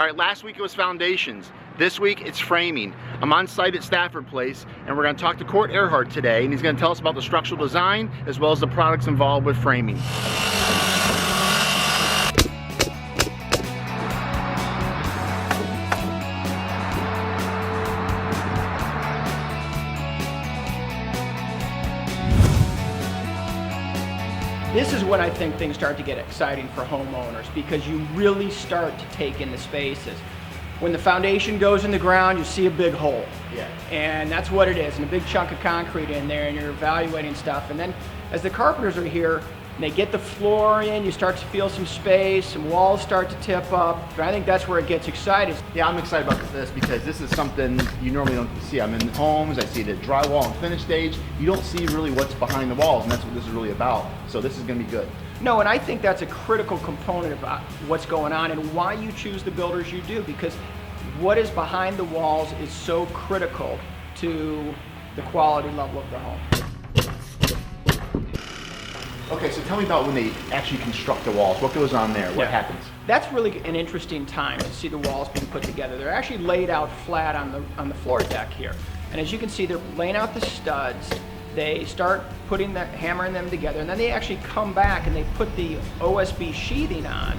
All right, last week it was foundations. This week it's framing. I'm on site at Stafford Place, and we're going to talk to Court Earhart today, and he's going to tell us about the structural design as well as the products involved with framing. This is when I think things start to get exciting for homeowners, because you really start to take in the spaces. When the foundation goes in the ground, you see a big hole. Yeah. And that's what it is, and a big chunk of concrete in there, and you're evaluating stuff. And then as the carpenters are here, and they get the floor in, you start to feel some space, some walls start to tip up. And I think that's where it gets exciting. Yeah, I'm excited about this because this is something you normally don't see. I'm in homes, I see the drywall and finish stage. You don't see really what's behind the walls, and that's what this is really about. So this is going to be good. No, and I think that's a critical component about what's going on and why you choose the builders you do, because what is behind the walls is so critical to the quality level of the home. Okay, so tell me about when they actually construct the walls. What goes on there? What happens? That's really an interesting time to see the walls being put together. They're actually laid out flat on the floor deck here. And as you can see, they're laying out the studs. They start hammering them together, and then they actually come back and they put the OSB sheathing on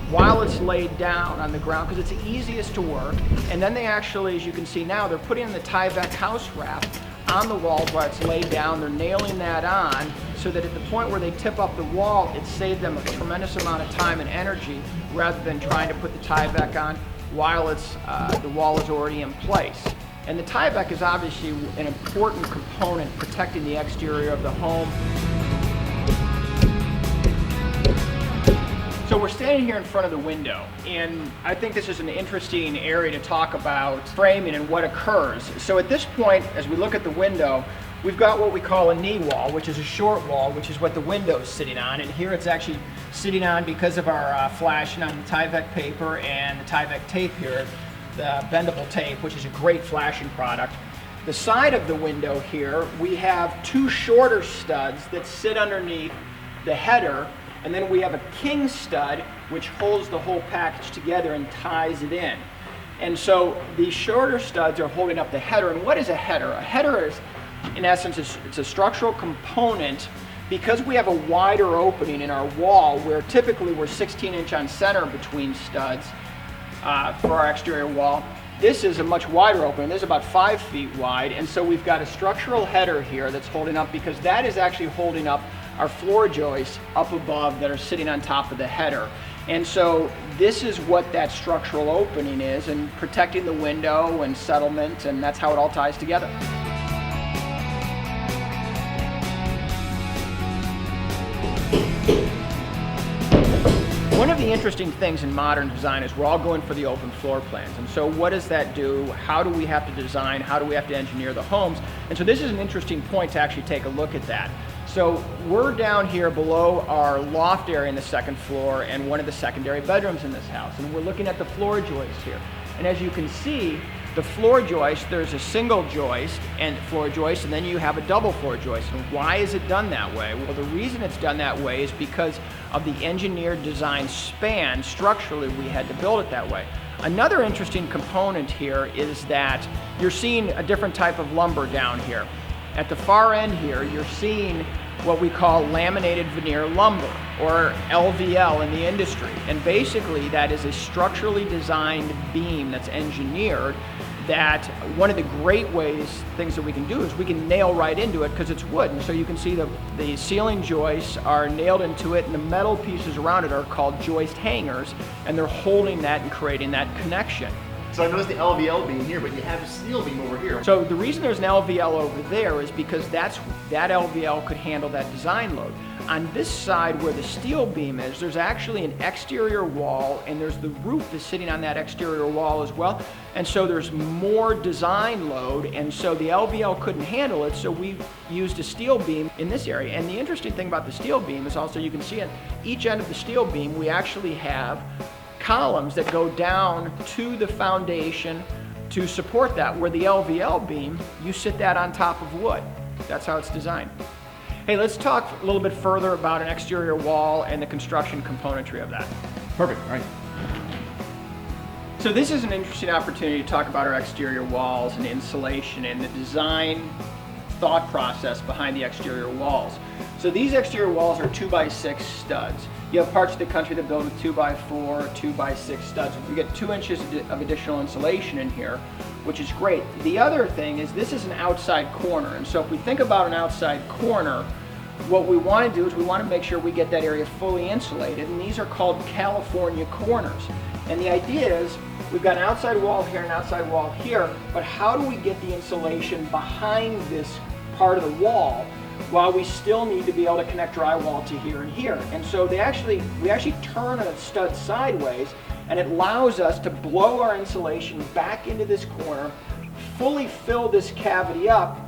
while it's laid down on the ground, because it's the easiest to work. And then they actually, as you can see now, they're putting the Tyvek house wrap on the walls while it's laid down. They're nailing that on so that at the point where they tip up the wall, it saved them a tremendous amount of time and energy rather than trying to put the Tyvek on while the wall is already in place. And the Tyvek is obviously an important component protecting the exterior of the home. So we're standing here in front of the window, and I think this is an interesting area to talk about framing and what occurs. So at this point, as we look at the window, we've got what we call a knee wall, which is a short wall, which is what the window is sitting on. And here it's actually sitting on because of our flashing on the Tyvek paper and the Tyvek tape here, the bendable tape, which is a great flashing product. The side of the window here, we have two shorter studs that sit underneath the header, and then we have a king stud which holds the whole package together and ties it in. And so these shorter studs are holding up the header. And what is a header? A header is, in essence, it's a structural component. Because we have a wider opening in our wall, where typically we're 16-inch on center between studs for our exterior wall, this is a much wider opening. This is about 5 feet wide, and so we've got a structural header here that's holding up, because that is actually holding up our floor joists up above that are sitting on top of the header. And so this is what that structural opening is, and protecting the window and settlement, and that's how it all ties together. One of the interesting things in modern design is we're all going for the open floor plans. And so what does that do? How do we have to design? How do we have to engineer the homes? And so this is an interesting point to actually take a look at that. So we're down here below our loft area in the second floor and one of the secondary bedrooms in this house. And we're looking at the floor joists here. And as you can see, the floor joist, there's a single joist and floor joist, and then you have a double floor joist. And why is it done that way? Well, the reason it's done that way is because of the engineered design span. Structurally, we had to build it that way. Another interesting component here is that you're seeing a different type of lumber down here. At the far end here, you're seeing what we call laminated veneer lumber, or LVL in the industry. And basically that is a structurally designed beam that's engineered, that one of the great things that we can do is we can nail right into it because it's wood. And so you can see the ceiling joists are nailed into it, and the metal pieces around it are called joist hangers, and they're holding that and creating that connection. So I noticed the LVL beam here, but you have a steel beam over here. So the reason there's an LVL over there is because that LVL could handle that design load. On this side where the steel beam is, there's actually an exterior wall, and there's the roof is sitting on that exterior wall as well. And so there's more design load, and so the LVL couldn't handle it, so we used a steel beam in this area. And the interesting thing about the steel beam is also, you can see at each end of the steel beam, we actually have columns that go down to the foundation to support that, where the LVL beam, you sit that on top of wood. That's how it's designed. Hey, let's talk a little bit further about an exterior wall and the construction componentry of that. Perfect, all right. So this is an interesting opportunity to talk about our exterior walls and insulation and the design thought process behind the exterior walls. So these exterior walls are 2x6 studs. You have parts of the country that build with 2x4, 2x6 studs. We get 2 inches of additional insulation in here, which is great. The other thing is this is an outside corner, and so if we think about an outside corner, what we want to do is we want to make sure we get that area fully insulated, and these are called California corners. And the idea is we've got an outside wall here and an outside wall here, but how do we get the insulation behind this part of the wall while we still need to be able to connect drywall to here and here? And so we actually turn a stud sideways, and it allows us to blow our insulation back into this corner, fully fill this cavity up,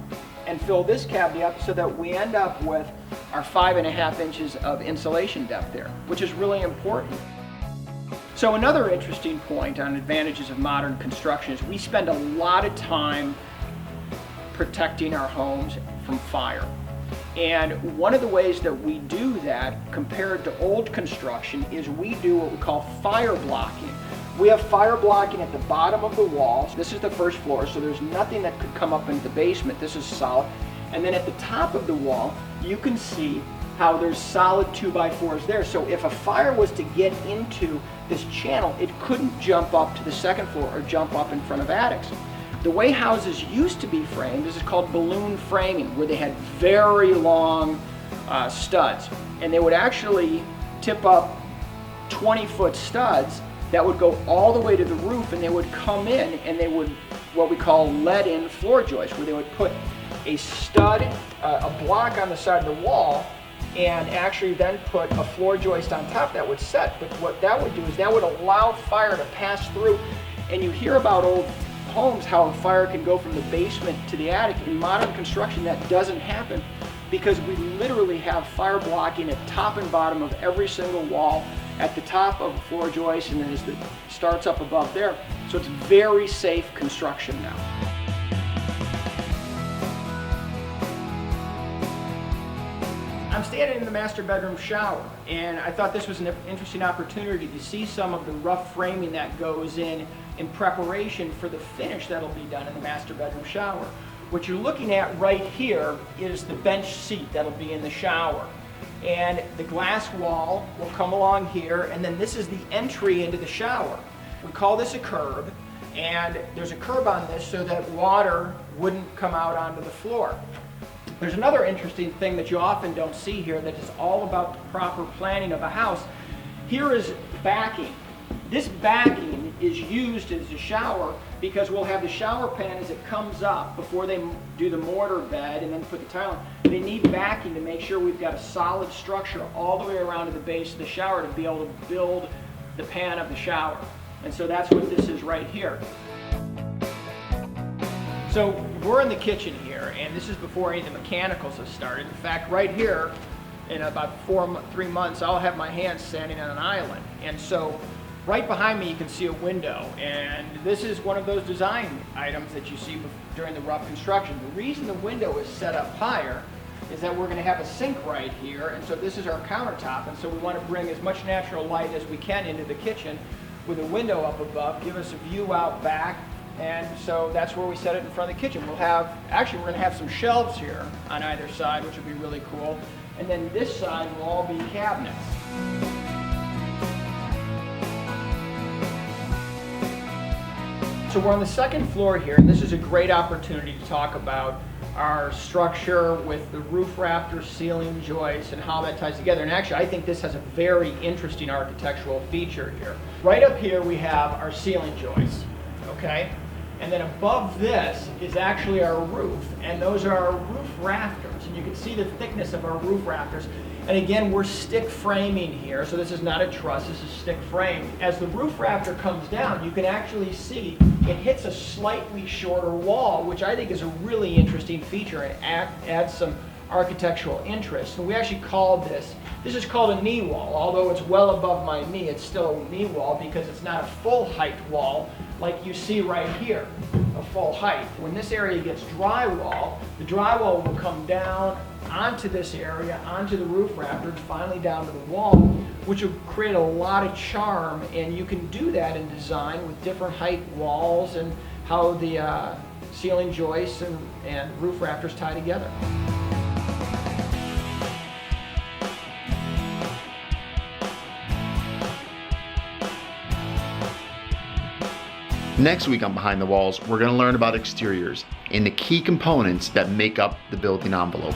and fill this cavity up so that we end up with our 5.5 inches of insulation depth there, which is really important. So another interesting point on advantages of modern construction is we spend a lot of time protecting our homes from fire. And one of the ways that we do that compared to old construction is we do what we call fire blocking. We have fire blocking at the bottom of the walls. This is the first floor, so there's nothing that could come up into the basement. This is solid. And then at the top of the wall, you can see how there's solid 2x4s there. So if a fire was to get into this channel, it couldn't jump up to the second floor or jump up in front of attics. The way houses used to be framed, this is called balloon framing, where they had very long studs. And they would actually tip up 20-foot studs that would go all the way to the roof, and they would come in and they would what we call lead-in floor joists, where they would put a stud, a block on the side of the wall, and actually then put a floor joist on top that would set. But what that would do is that would allow fire to pass through. And you hear about old homes how fire can go from the basement to the attic. In modern construction, that doesn't happen because we literally have fire blocking at top and bottom of every single wall, at the top of the floor joist, and then as it starts up above there. So it's very safe construction now. I'm standing in the master bedroom shower, and I thought this was an interesting opportunity to see some of the rough framing that goes in preparation for the finish that'll be done in the master bedroom shower. What you're looking at right here is the bench seat that'll be in the shower. And the glass wall will come along here, and then this is the entry into the shower. We call this a curb, and there's a curb on this so that water wouldn't come out onto the floor. There's another interesting thing that you often don't see here that is all about the proper planning of a house. Here is backing. This backing is used as a shower because we'll have the shower pan as it comes up before they do the mortar bed and then put the tile in. They need backing to make sure we've got a solid structure all the way around to the base of the shower to be able to build the pan of the shower. And so that's what this is right here. So we're in the kitchen here, and this is before any of the mechanicals have started. In fact, right here, in about 3 months, I'll have my hands standing on an island. And so right behind me you can see a window, and this is one of those design items that you see during the rough construction. The reason the window is set up higher is that we're going to have a sink right here, and so this is our countertop, and so we want to bring as much natural light as we can into the kitchen with a window up above, give us a view out back. And so that's where we set it in front of the kitchen. We're going to have some shelves here on either side, which will be really cool. And then this side will all be cabinets. So we're on the second floor here, and this is a great opportunity to talk about our structure with the roof rafters, ceiling joists, and how that ties together. And actually, I think this has a very interesting architectural feature here. Right up here, we have our ceiling joists, okay? And then above this is actually our roof, and those are our roof rafters. And you can see the thickness of our roof rafters. And again, we're stick framing here, so this is not a truss, this is stick frame. As the roof rafter comes down, you can actually see it hits a slightly shorter wall, which I think is a really interesting feature and adds some architectural interest. And we actually called this is called a knee wall. Although it's well above my knee, it's still a knee wall because it's not a full height wall like you see right here, a full height. When this area gets drywall, the drywall will come down onto this area, onto the roof rafter, and finally down to the wall, which will create a lot of charm. And you can do that in design with different height walls and how the ceiling joists and roof rafters tie together. Next week on Behind the Walls, we're going to learn about exteriors and the key components that make up the building envelope.